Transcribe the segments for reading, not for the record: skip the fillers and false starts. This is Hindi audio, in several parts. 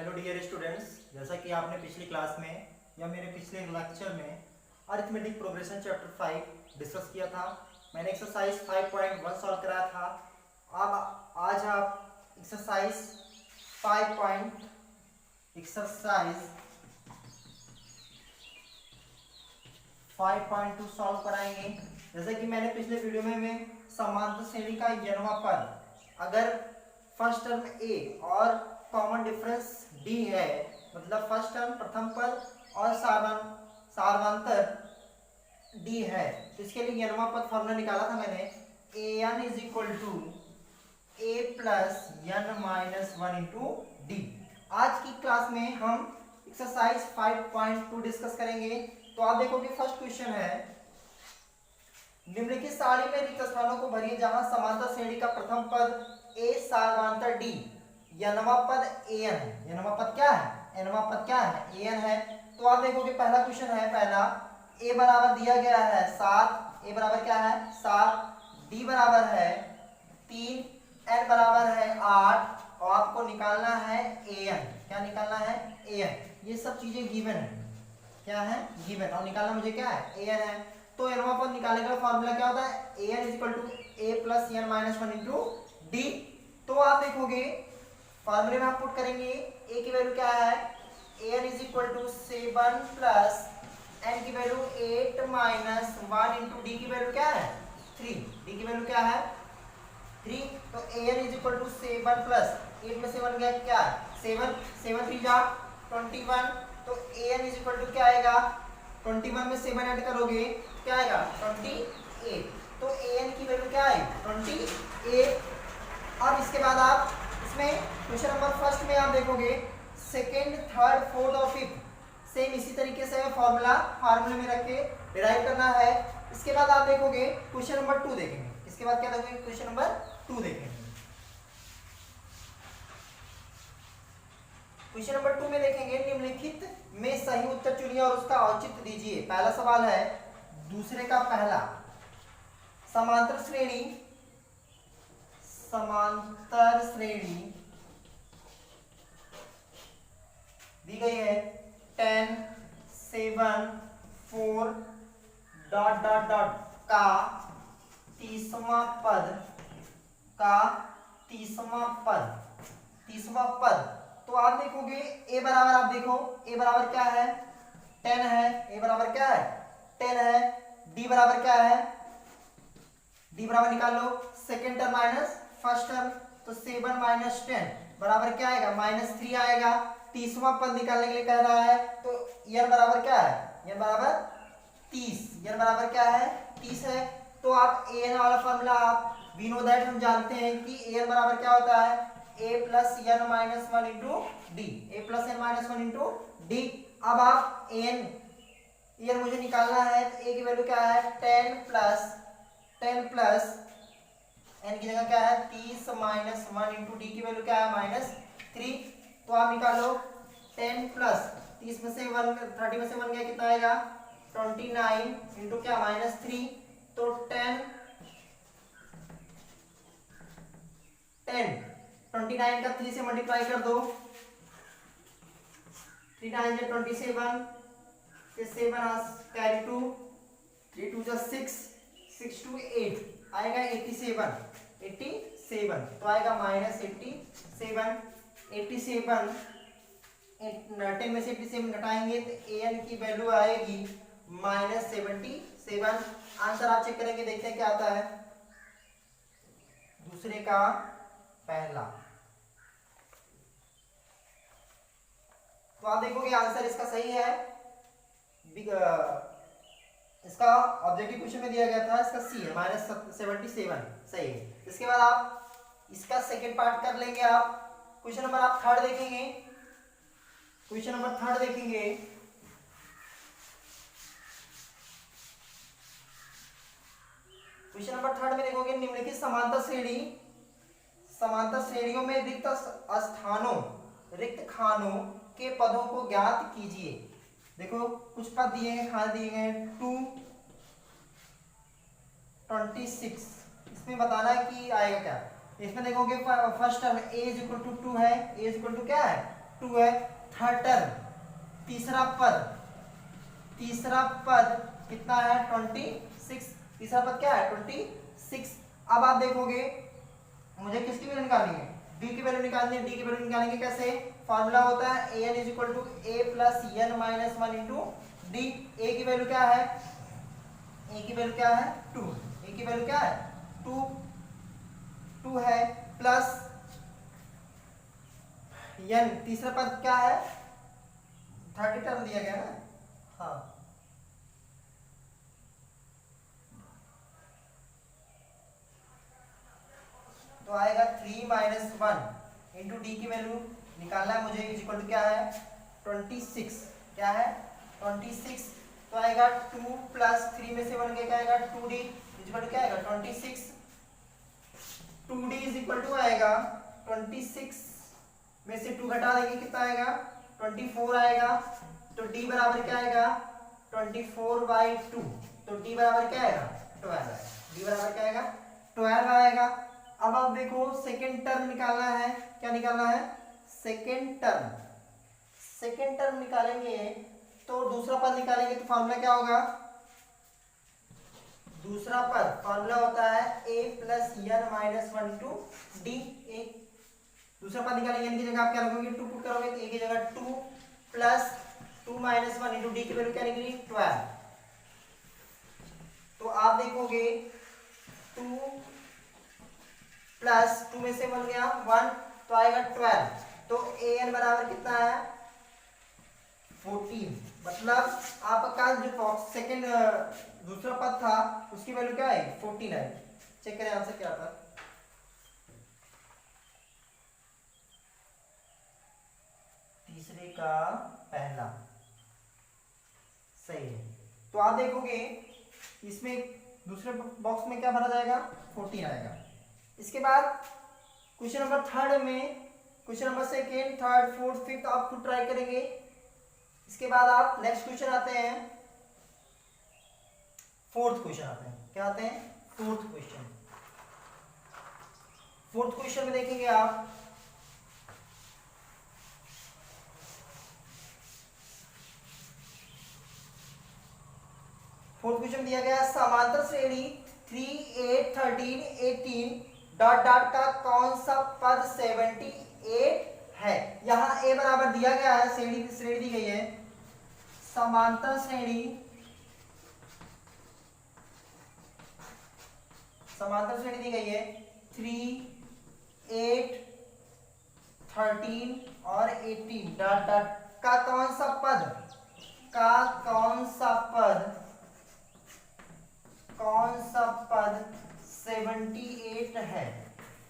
हेलो डियर स्टूडेंट्स, जैसा कि आपने पिछली क्लास में या मेरे पिछले लेक्चर में अरिथमेटिक प्रोग्रेशन चैप्टर 5 डिस्कस किया था। मैंने एक्सरसाइज 5.1 सॉल्व कराया था। अब आज आप एक्सरसाइज 5.2 सॉल्व कराएंगे। जैसे कि मैंने पिछले वीडियो में समांतर श्रेणी का n वां पद अगर फर्स्ट टर्म a और कॉमन डिफरेंस d है, मतलब फर्स्ट टर्म प्रथम पद और सार्वधातुक d है, तो इसके लिए n वां पद फॉर्मूला निकाला था मैंने। an is equal to a plus n minus 1 into d. आज की क्लास में हम एक्सरसाइज 5.2 डिस्कस करेंगे। तो आप देखोगे फर्स्ट क्वेश्चन है, निम्नलिखित सारणी में रिक्त स्थानों को भरिए जहां समांतर श्रेणी का प्रथम पद a सार्वधातुक d, n वां पद an है। n वां पद क्या है? n वां पद क्या है? an है। तो आप देखोगे पहला क्वेश्चन है, पहला a बराबर दिया गया है 7, a बराबर क्या है 7, d बराबर है 3, n बराबर है 8 और आपको निकालना है an। क्या निकालना है? an। ये सब चीजें गिवन है। क्या है? गिवन। और निकालना मुझे क्या है? an है। तो n वां पद निकालने का फॉर्मूला क्या होता है? an is equal to a plus n minus 1 into d. तो आप देखोगे फॉर्मूले में आप पुट करेंगे a की वैल्यू क्या है? an is equal to 7 plus n की वैल्यू 8 माइनस 1 इंटू डी की वैल्यू क्या है? 3। डी की वैल्यू क्या है? 3। तो an is equal to 7 plus 8 में 7 गया क्या है? 7 7 3 जा 21। तो an इज इक्वल टू क्या आएगा? 21 में 7 ऐड करोगे क्या आएगा? 28। तो an की वैल्यू क्या है? 28। अब इसके बाद आप इसमें क्वेश्चन नंबर फर्स्ट में आप देखोगे सेकंड, थर्ड, फोर्थ और फिफ्थ सेम इसी तरीके से फार्मूले में रख के डिराइव करना है। इसके बाद आप देखोगे क्वेश्चन नंबर 2 देखेंगे। इसके बाद क्या देखोगे? क्वेश्चन नंबर 2 देखेंगे। क्वेश्चन नंबर 2 में देखेंगे, निम्नलिखित में सही उत्तर चुनिए और उसका औचित्य दीजिए। पहला सवाल है दूसरे का पहला, समांतर श्रेणी दी गई है 10 7 4 डॉट डॉट डॉट का तीसवां पद। तो आप देखोगे a बराबर, आप देखो a बराबर क्या है? 10 है। a बराबर क्या है? 10 है। d बराबर क्या है? d बराबर निकाल लो, second term minus first term, तो 7 माइनस 10 बराबर क्या आएगा? -3 आएगा। तीसवां पद निकालने के लिए कह रहा है, तो n बराबर क्या है? n बराबर 30। n बराबर क्या है? 30 है। तो आप an वाला फॉर्मूला आप वी नो दैट, हम जानते हैं कि an बराबर क्या होता है? a plus n minus 1 into D. a plus n minus 1 into D. अब आप an मुझे निकालना है, तो a की वैल्यू क्या है? 10 प्लस n की जगह क्या है? 30 माइनस 1 इंटू डी की वैल्यू क्या है? -3। तो आप निकालो 10 प्लस 30 में से 1 30 में से 1 गया, कितना आएगा? 29 इंटू क्या? -3। तो 10 29 का 3 से मल्टीप्लाई कर दो, 3 9 जा 27, फिर 7 कैरी 2, 3 2 जा 6, 6 2 8 आएगा 87। तो आएगा -87। 87 10 में से 87 घटाएंगे तो an की वैल्यू आएगी -77। आंसर आप चेक करेंगे, देखते हैं क्या आता है। दूसरे का पहला, तो आप देखोगे आंसर इसका सही है। इसका ऑब्जेक्टिव क्वेश्चन में दिया गया था, इसका सी है -77 सही है। इसके बाद आप इसका सेकंड पार्ट कर लेंगे। आप क्वेश्चन नंबर आप थर्ड देखेंगे। क्वेश्चन नंबर थर्ड देखेंगे, क्वेश्चन नंबर थर्ड में देखोगे, निम्नलिखित समांतर श्रेणियों में रिक्त खानों के पदों को ज्ञात कीजिए। देखो कुछ पद दिए हैं, खाने दिए हैं 2 26। इसमें बताना है कि आएगा क्या। इसमें देखोगे first term a is equal to 2 है। a इज इक्वल टू क्या है? 2 है। थर्ड टर्म, तीसरा पद कितना है 26। तीसरा पद क्या है 26। अब आप देखोगे मुझे किसकी वैल्यू निकालनी है, डी की वैल्यू निकालनी है। डी की वैल्यू निकालेंगे कैसे, फॉर्मूला होता है A N is equal to A plus N minus one into D. A की वैल्यू क्या है, ए की वैल्यू क्या है 2, ए की वैल्यू क्या है 2 है, प्लस एन तीसरा पद क्या है, थर्ड टर्म दिया गया ना, हाँ तो आएगा 3 माइनस वन इंटू डी की वैल्यू निकालना है मुझे, इज इक्वल टू क्या है 26। क्या है 26, तो आएगा 2 प्लस 3 में से 1 क्या आएगा 2d इज इक्वल टू क्या आएगा 26। 2d इज इक्वल टू आएगा 26 में से 2 घटा देंगे कितना आएगा 24 आएगा। तो d बराबर क्या आएगा 24/2, तो d बराबर क्या आएगा 12, d बराबर क्या आएगा 12 आएगा। अब आप देखो सेकेंड टर्म निकालना है, क्या निकालना है सेकेंड टर्म निकालेंगे तो दूसरा पद निकालेंगे तो फॉर्मूला क्या होगा, दूसरा पद फॉर्मूला होता है a plus N minus one to d. दूसरा पद निकालेंगे एन की जगह आप क्या रखोगे 2 पुट करोगे तो a की जगह 2 plus 2 minus one into d की वैल्यू क्या निकली 12। तो आप देखोगे 2 प्लस 2 में से 1 गया 1 तो आएगा 12। तो ए एन बराबर कितना है 14। मतलब आपका जो सेकंड दूसरा पद था उसकी वैल्यू क्या है 14 है। चेक करें आंसर क्या था, तीसरे का पहला सही है। तो आप देखोगे इसमें दूसरे बॉक्स में क्या भरा जाएगा 14 आएगा। इसके बाद क्वेश्चन नंबर थर्ड में, question number second third fourth fifth आप खुद ट्राई करेंगे। इसके बाद आप नेक्स्ट क्वेश्चन आते हैं, फोर्थ क्वेश्चन आते हैं, क्या आते हैं फोर्थ क्वेश्चन। फोर्थ क्वेश्चन में देखेंगे आप फोर्थ क्वेश्चन दिया गया समांतर श्रेणी 3 8 13 18 डॉट डॉट का कौन सा पद 78 है। यहां a बराबर दिया गया है, श्रेणी दी गई है समांतर श्रेणी दी गई है 3 8 13 और 18 डॉट डॉट का कौन सा पद 78 है।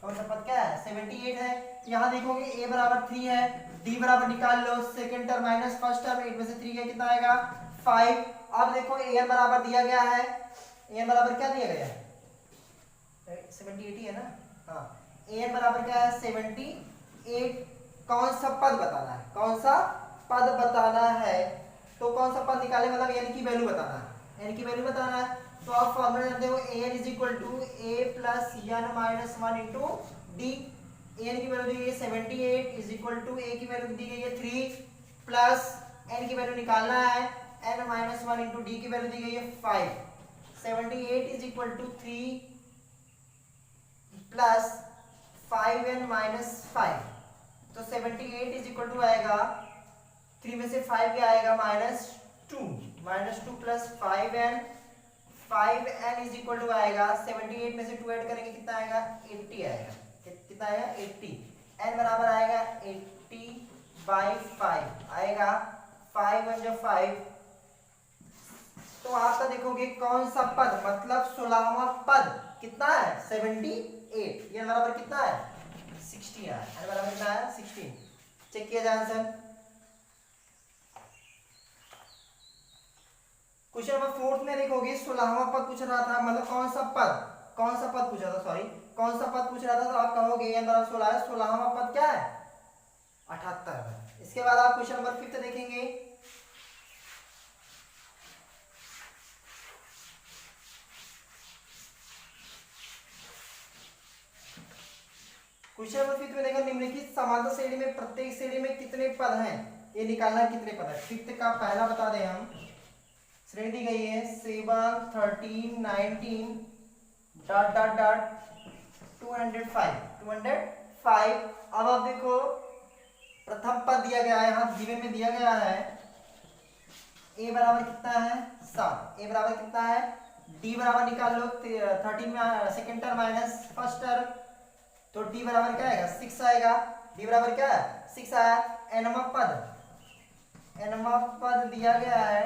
कौन सा पद क्या है 78 है। यहां देखोगे a बराबर 3 है, d बराबर निकाल लो second term minus first term 8 में से 3 गया कितना आएगा 5। अब देखो an बराबर दिया गया है, an बराबर क्या दिया गया है 78 ही है ना, हाँ an बराबर क्या है 78। कौन सा पद बताना है, कौन सा पद बताना है, तो कौन सा पद निकाले मतलब n की वैल्यू बताना है, n की वैल्यू बताना है। तो आप फॉर्मूला जानते हो an is equal to a plus N minus one into d. N की वैल्यू दी गई है 78 इज इक्वल टू a की वैल्यू दी गई है 3 प्लस n की वैल्यू निकालना है n minus one into d की वैल्यू दी गई है 5। 78 is equal to 3 plus 5n minus 5, तो 78 इज इक्वल टू आएगा 3 में से 5 क्या आएगा -2 plus 5n is equal to आएगा 78 में से 2 ऐड करेंगे कितना आएगा 80 आएगा। कितना आएगा 80। n बराबर आएगा 80/5 आएगा 5 1 जो 5। तो आपका देखोगे कौन सा पद मतलब 16वां पद कितना है 78, ये बराबर कितना है 16 है, n बराबर कितना है 16। चेक किया जाए आंसर। क्वेश्चन नंबर फोर्थ में देखोगे 16वां पद पूछ रहा था, मतलब कौन सा पद पूछ रहा था, सॉरी कौन सा पद पूछ रहा था, तो आप कहोगे n बराबर 16 है, 16वां पद क्या है 78 है। इसके बाद आप क्वेश्चन नंबर फिफ्थ देखेंगे, क्वेश्चन नंबर 5 में देखो निम्नलिखित समांतर श्रेणी में प्रत्येक श्रेणी में कितने पद हैं, ये निकालना है कितने पद है। फिफ्थ का पहला बता दें हम, श्रेणी दी गई है 7 13 19 डॉट डॉट डॉट 205। अब आप देखो प्रथम पद दिया गया है, यहाँ गिवन में दिया गया है a बराबर कितना है 7, a बराबर कितना है, d बराबर निकाल लो 13 में second term minus first term, तो d बराबर क्या आएगा 6 आएगा, d बराबर क्या है 6 आया। nवां पद दिया गया है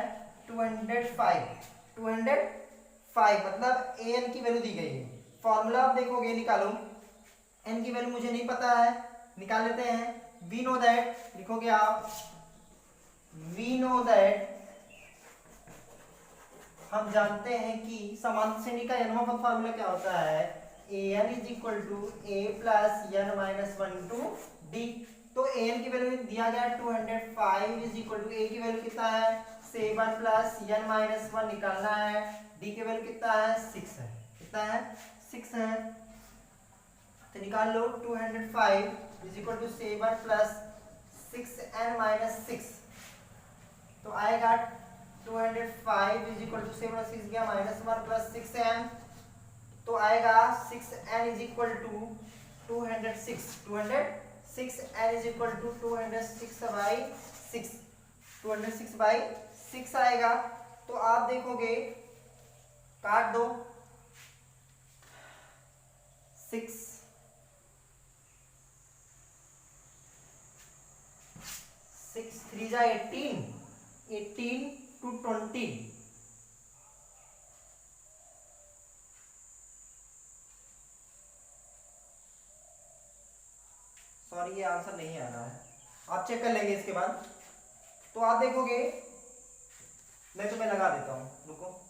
205 मतलब an की वैल्यू दी गई है। फॉर्मूला आप देखोगे निकालो, n की वैल्यू मुझे नहीं पता है, निकाल लेते हैं। वी नो दैट, लिखोगे आप वी नो दैट, हम जानते हैं कि समांतर श्रेणी का nवां पद फॉर्मूला क्या होता है, an is equal to a plus n minus 1 to d। तो an की वैल्यू दिया गया 205 इज इक्वल टू a की वैल्यू कितना है 7 प्लस n माइनस 1 निकालना है, d की वैल्यू कितना है 6 है, कितना है 6 है, तो निकाल लो 205 is equal to 7 plus 6n minus 6, तो आएगा 205 इज इक्वल टू 7 और 6 गया माइनस 1 प्लस 6n, तो आएगा 6n is equal to 206 n is equal to 206 by 6 आएगा। तो आप देखोगे काट दो 6 3 जा 18 टू 20, सॉरी ये आंसर नहीं आ रहा है, आप चेक कर लेंगे इसके बाद। तो आप देखोगे, मैं तुम्हें लगा देता हूं, रुको,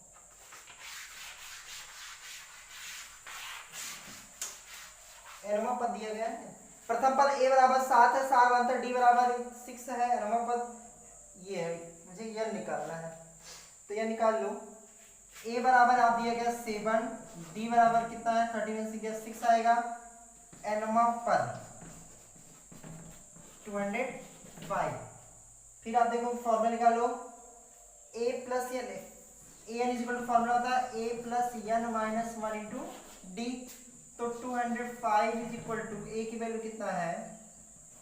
nवां पद दिया गया है, प्रथम पद a बराबर 7 है, सारवांतर d बराबर 6 है, nवां पद ये है, मुझे यह निकालना है, तो यह निकाल लो। a बराबर आप दिया गया 7, d बराबर कितना है 13 6 आएगा, nवां पद 205। फिर आप देखो फॉर्मूला निकालो, a plus n, an is equal to formula होता है a plus n minus 1 into d, तो 205 इज इक्वल टू a की वैल्यू कितना है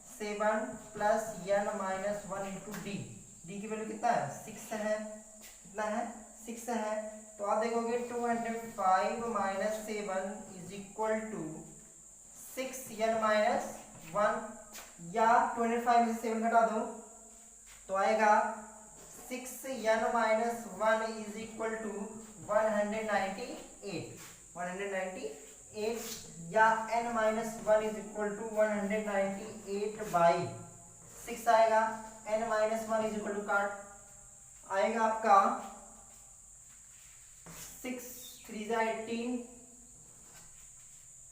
7 plus n minus 1 into d, d की वैल्यू कितना है 6 है, कितना है 6 है। तो आप देखोगे 205 minus 7 is equal to 6n minus 1, या 25 में से 7 घटा दो तो आएगा 6n minus 1 is equal to 198, या n minus 1 is equal to 198 by 6 आएगा। n minus 1 is equal to काट आएगा आपका 6 3 जा 18,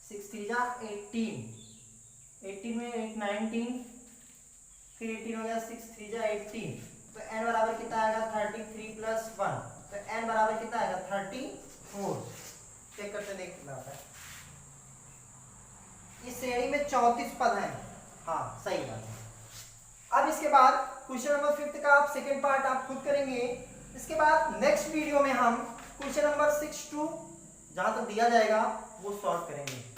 6 3 जा 18 में 19, फिर 18 हो गया 6 3 जा 18, तो n बराबर कितना आएगा 33 प्लस 1, तो n बराबर कितना आएगा 34। चेक करते देख कितना आता है। इस श्रेणी में 34 पद हैं, हाँ सही बात है। अब इसके बाद क्वेश्चन नंबर 5 का आप सेकेंड पार्ट आप खुद करेंगे। इसके बाद नेक्स्ट वीडियो में हम क्वेश्चन नंबर 6 टू जहां तक दिया जाएगा वो सॉल्व करेंगे।